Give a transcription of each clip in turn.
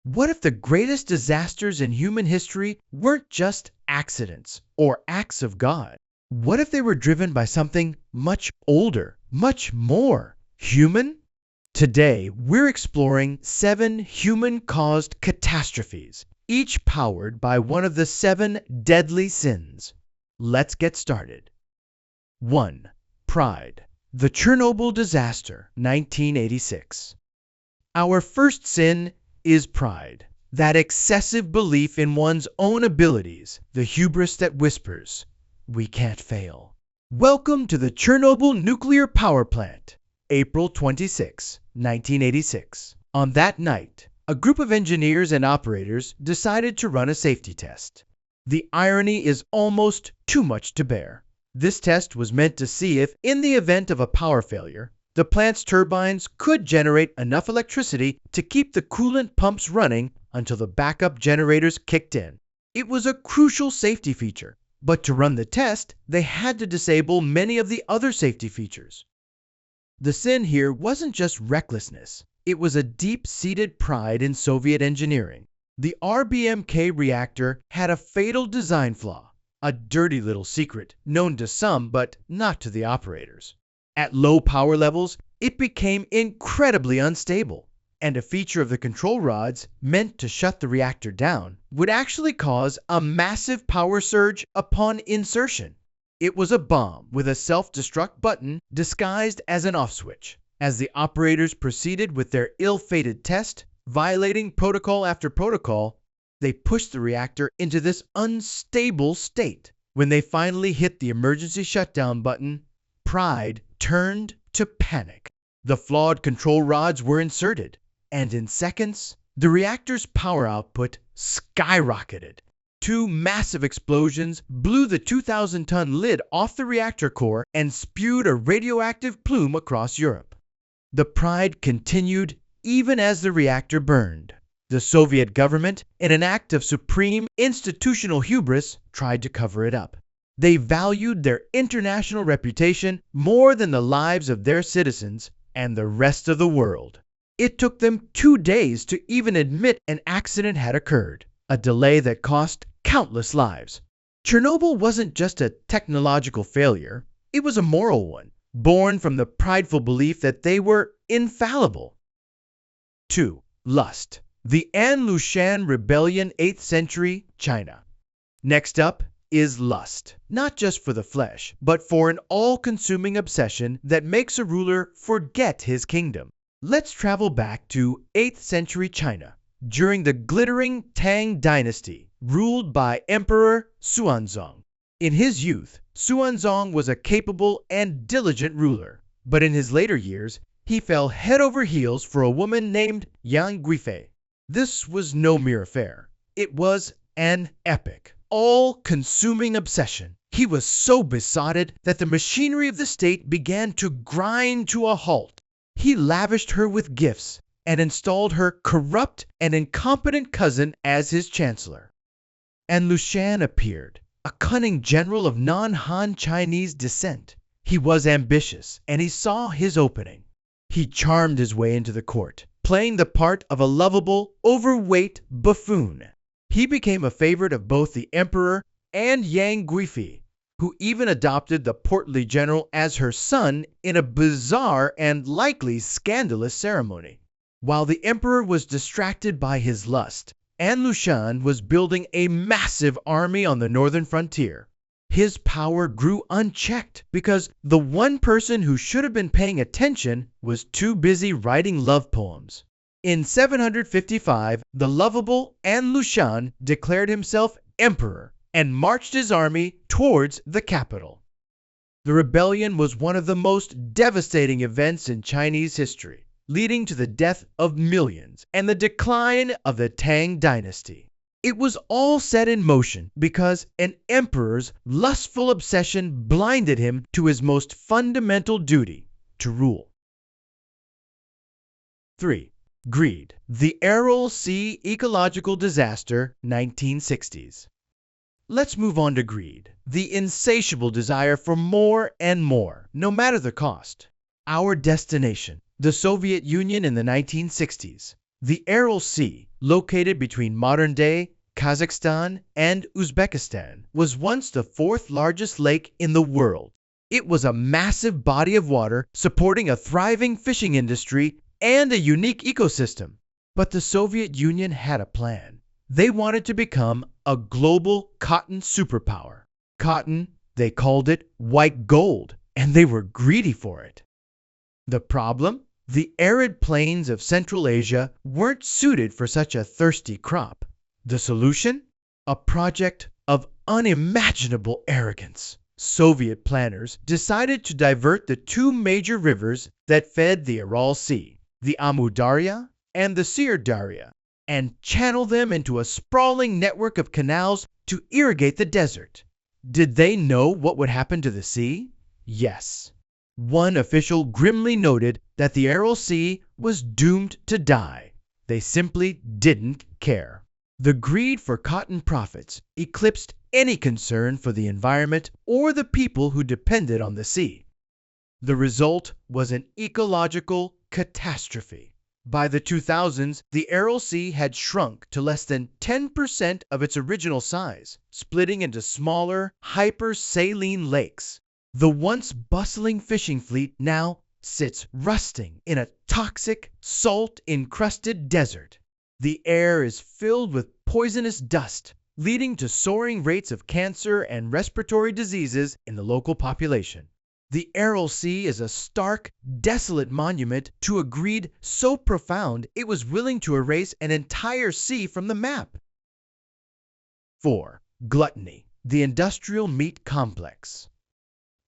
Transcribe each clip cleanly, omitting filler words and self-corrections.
What if the greatest disasters in human history weren't just accidents or acts of God? What if they were driven by something much older, much more human? Today, we're exploring 7 human-caused catastrophes, each powered by one of the 7 deadly sins. Let's get started. 1. Pride. The Chernobyl disaster, 1986. Our first sin is pride, that excessive belief in one's own abilities, the hubris that whispers, "We can't fail." Welcome to the Chernobyl nuclear power plant, April 26, 1986. On that night, a group of engineers and operators decided to run a safety test. The irony is almost too much to bear. This test was meant to see if, in the event of a power failure, the plant's turbines could generate enough electricity to keep the coolant pumps running until the backup generators kicked in. It was a crucial safety feature, but to run the test, they had to disable many of the other safety features. The sin here wasn't just recklessness. It was a deep-seated pride in Soviet engineering. The RBMK reactor had a fatal design flaw, a dirty little secret known to some but not to the operators. At low power levels, it became incredibly unstable, and a feature of the control rods meant to shut the reactor down would actually cause a massive power surge upon insertion. It was a bomb with a self-destruct button disguised as an off switch. As the operators proceeded with their ill-fated test, violating protocol after protocol, they pushed the reactor into this unstable state. When they finally hit the emergency shutdown button, pride turned to panic. The flawed control rods were inserted, and in seconds, the reactor's power output skyrocketed. 2 massive explosions blew the 2,000-ton lid off the reactor core and spewed a radioactive plume across Europe. The pride continued even as the reactor burned. The Soviet government, in an act of supreme institutional hubris, tried to cover it up. They valued their international reputation more than the lives of their citizens and the rest of the world. It took them 2 days to even admit an accident had occurred, a delay that cost countless lives. Chernobyl wasn't just a technological failure, it was a moral one, born from the prideful belief that they were infallible. 2. Lust. The An Lushan Rebellion, 8th century, China. Next up is lust, not just for the flesh, but for an all-consuming obsession that makes a ruler forget his kingdom. Let's travel back to 8th century China, during the glittering Tang dynasty, ruled by Emperor Xuanzong. In his youth, Xuanzong was a capable and diligent ruler, but in his later years, he fell head over heels for a woman named Yang Guifei. This was no mere affair. It was an epic, all-consuming obsession. He was so besotted that the machinery of the state began to grind to a halt. He lavished her with gifts and installed her corrupt and incompetent cousin as his chancellor. And Lushan appeared, a cunning general of non-Han Chinese descent. He was ambitious, and he saw his opening. He charmed his way into the court, playing the part of a lovable, overweight buffoon. He became a favorite of both the emperor and Yang Guifei, who even adopted the portly general as her son in a bizarre and likely scandalous ceremony. While the emperor was distracted by his lust, An Lushan was building a massive army on the northern frontier. His power grew unchecked because the one person who should have been paying attention was too busy writing love poems. In 755, the lovable An Lushan declared himself emperor and marched his army towards the capital. The rebellion was one of the most devastating events in Chinese history, leading to the death of millions and the decline of the Tang dynasty. It was all set in motion because an emperor's lustful obsession blinded him to his most fundamental duty, to rule. 3. Greed. The Aral Sea ecological disaster, 1960s. Let's move on to greed, the insatiable desire for more and more, no matter the cost. Our destination, the Soviet Union in the 1960s. The Aral Sea, located between modern-day Kazakhstan and Uzbekistan, was once the fourth largest lake in the world. It was a massive body of water supporting a thriving fishing industry and a unique ecosystem. But the Soviet Union had a plan. They wanted to become a global cotton superpower. Cotton, they called it white gold, and they were greedy for it. The problem? The arid plains of Central Asia weren't suited for such a thirsty crop. The solution? A project of unimaginable arrogance. Soviet planners decided to divert the two major rivers that fed the Aral Sea, the Amu Darya and the Sir Darya, and channel them into a sprawling network of canals to irrigate the desert. Did they know what would happen to the sea? Yes. One official grimly noted that the Aral Sea was doomed to die. They simply didn't care. The greed for cotton profits eclipsed any concern for the environment or the people who depended on the sea. The result was an ecological catastrophe. By the 2000s, the Aral Sea had shrunk to less than 10% of its original size, splitting into smaller, hyper-saline lakes. The once bustling fishing fleet now sits rusting in a toxic, salt-encrusted desert. The air is filled with poisonous dust, leading to soaring rates of cancer and respiratory diseases in the local population. The Aral Sea is a stark, desolate monument to a greed so profound it was willing to erase an entire sea from the map. 4. Gluttony, the industrial meat complex.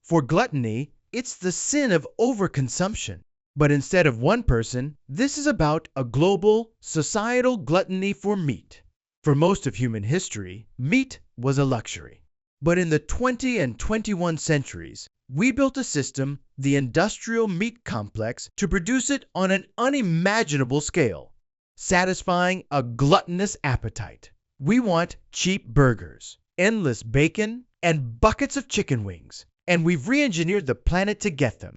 For gluttony, it's the sin of overconsumption. But instead of one person, this is about a global, societal gluttony for meat. For most of human history, meat was a luxury. But in the 20th and 21st centuries, we built a system, the industrial meat complex, to produce it on an unimaginable scale, satisfying a gluttonous appetite. We want cheap burgers, endless bacon, and buckets of chicken wings, and we've re-engineered the planet to get them.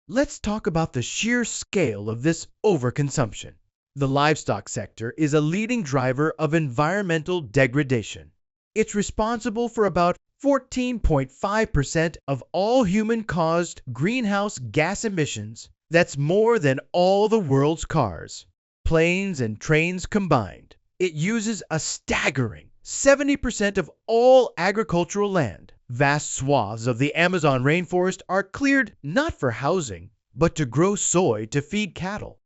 Let's talk about the sheer scale of this overconsumption. The livestock sector is a leading driver of environmental degradation. It's responsible for about 14.5% of all human-caused greenhouse gas emissions. That's more than all the world's cars, planes, and trains combined. It uses a staggering 70% of all agricultural land. Vast swaths of the Amazon rainforest are cleared not for housing, but to grow soy to feed cattle.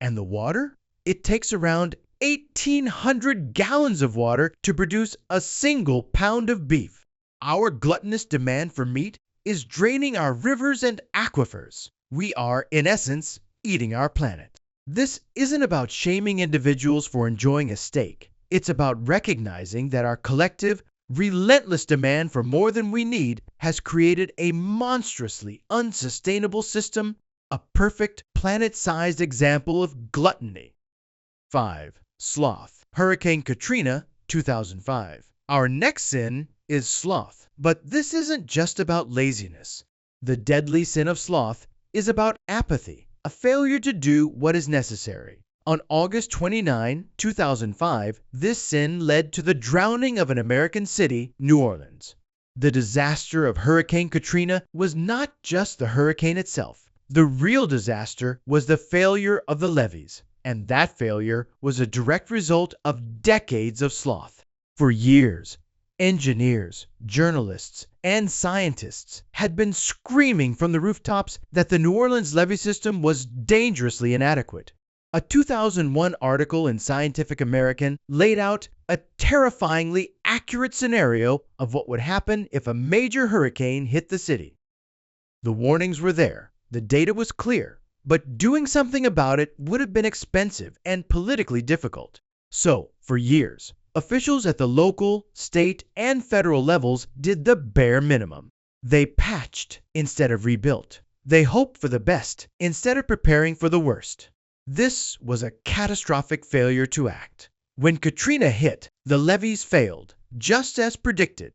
And the water? It takes around 1,800 gallons of water to produce a single pound of beef. Our gluttonous demand for meat is draining our rivers and aquifers. We are, in essence, eating our planet. This isn't about shaming individuals for enjoying a steak. It's about recognizing that our collective, relentless demand for more than we need has created a monstrously unsustainable system, a perfect planet-sized example of gluttony. 5. Sloth. Hurricane Katrina, 2005. Our next sin is sloth. But this isn't just about laziness. The deadly sin of sloth is about apathy, a failure to do what is necessary. On August 29, 2005, this sin led to the drowning of an American city, New Orleans. The disaster of Hurricane Katrina was not just the hurricane itself. The real disaster was the failure of the levees, and that failure was a direct result of decades of sloth. For years, engineers, journalists, and scientists had been screaming from the rooftops that the New Orleans levee system was dangerously inadequate. A 2001 article in Scientific American laid out a terrifyingly accurate scenario of what would happen if a major hurricane hit the city. The warnings were there, the data was clear, but doing something about it would have been expensive and politically difficult. So, for years, officials at the local, state, and federal levels did the bare minimum. They patched instead of rebuilt. They hoped for the best instead of preparing for the worst. This was a catastrophic failure to act. When Katrina hit, the levees failed, just as predicted.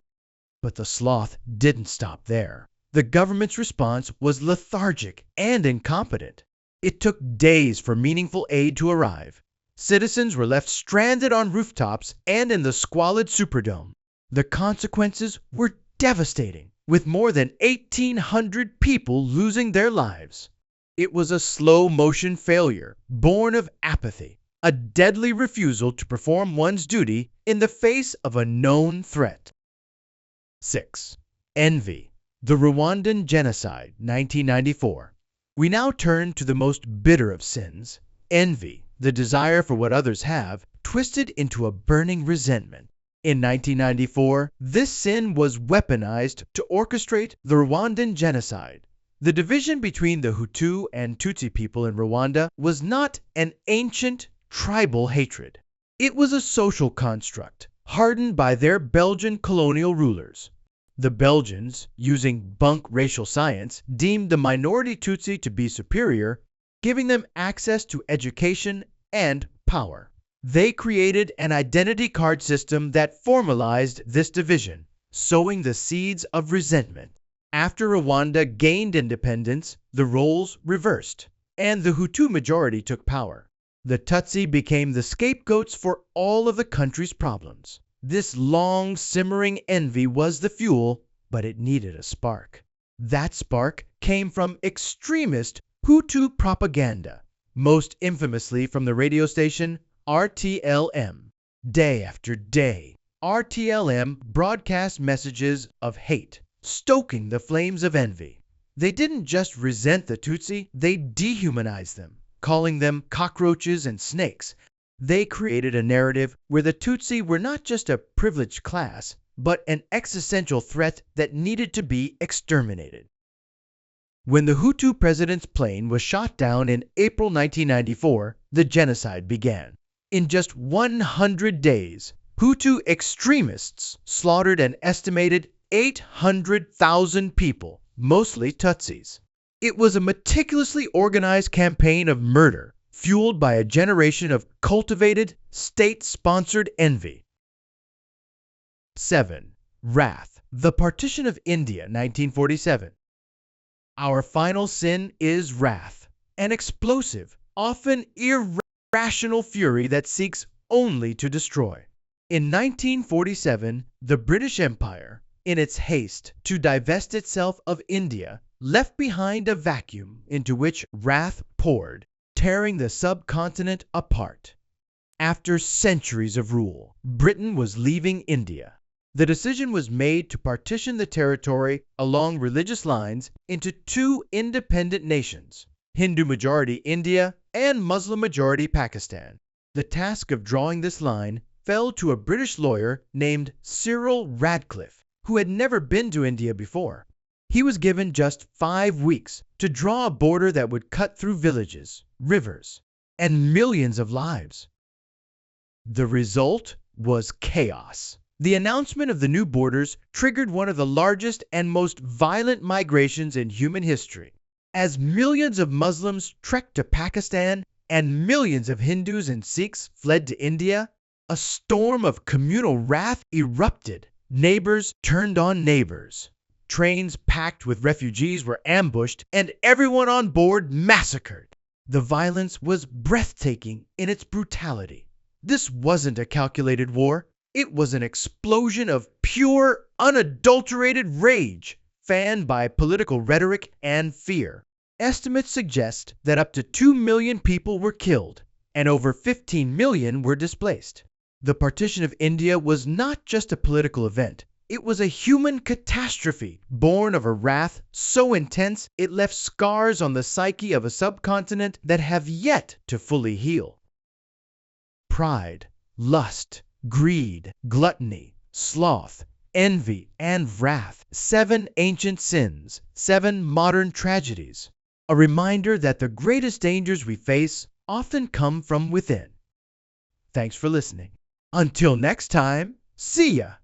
But the sloth didn't stop there. The government's response was lethargic and incompetent. It took days for meaningful aid to arrive. Citizens were left stranded on rooftops and in the squalid Superdome. The consequences were devastating, with more than 1,800 people losing their lives. It was a slow-motion failure, born of apathy, a deadly refusal to perform one's duty in the face of a known threat. 6. Envy. The Rwandan Genocide, 1994. We now turn to the most bitter of sins, envy, the desire for what others have, twisted into a burning resentment. In 1994, this sin was weaponized to orchestrate the Rwandan genocide. The division between the Hutu and Tutsi people in Rwanda was not an ancient tribal hatred. It was a social construct, hardened by their Belgian colonial rulers. The Belgians, using bunk racial science, deemed the minority Tutsi to be superior, giving them access to education and power. They created an identity card system that formalized this division, sowing the seeds of resentment. After Rwanda gained independence, the roles reversed, and the Hutu majority took power. The Tutsi became the scapegoats for all of the country's problems. This long, simmering envy was the fuel, but it needed a spark. That spark came from extremist Hutu propaganda, most infamously from the radio station RTLM. Day after day, RTLM broadcast messages of hate, stoking the flames of envy. They didn't just resent the Tutsi, they dehumanized them, calling them cockroaches and snakes. They created a narrative where the Tutsi were not just a privileged class, but an existential threat that needed to be exterminated. When the Hutu president's plane was shot down in April 1994, the genocide began. In just 100 days, Hutu extremists slaughtered an estimated 800,000 people, mostly Tutsis. It was a meticulously organized campaign of murder, fueled by a generation of cultivated, state-sponsored envy. 7. Wrath. The Partition of India, 1947. Our final sin is wrath, an explosive, often irrational fury that seeks only to destroy. In 1947, the British Empire, in its haste to divest itself of India, left behind a vacuum into which wrath poured, tearing the subcontinent apart. After centuries of rule, Britain was leaving India. The decision was made to partition the territory along religious lines into two independent nations, Hindu-majority India and Muslim-majority Pakistan. The task of drawing this line fell to a British lawyer named Cyril Radcliffe, who had never been to India before. He was given just 5 weeks to draw a border that would cut through villages, rivers, and millions of lives. The result was chaos. The announcement of the new borders triggered one of the largest and most violent migrations in human history. As millions of Muslims trekked to Pakistan and millions of Hindus and Sikhs fled to India, a storm of communal wrath erupted. Neighbors turned on neighbors. Trains packed with refugees were ambushed and everyone on board massacred. The violence was breathtaking in its brutality. This wasn't a calculated war. It was an explosion of pure, unadulterated rage, fanned by political rhetoric and fear. Estimates suggest that up to 2 million people were killed, and over 15 million were displaced. The partition of India was not just a political event. It was a human catastrophe, born of a wrath so intense it left scars on the psyche of a subcontinent that have yet to fully heal. Pride, lust, greed, gluttony, sloth, envy, and wrath. 7 ancient sins, 7 modern tragedies. A reminder that the greatest dangers we face often come from within. Thanks for listening. Until next time, see ya!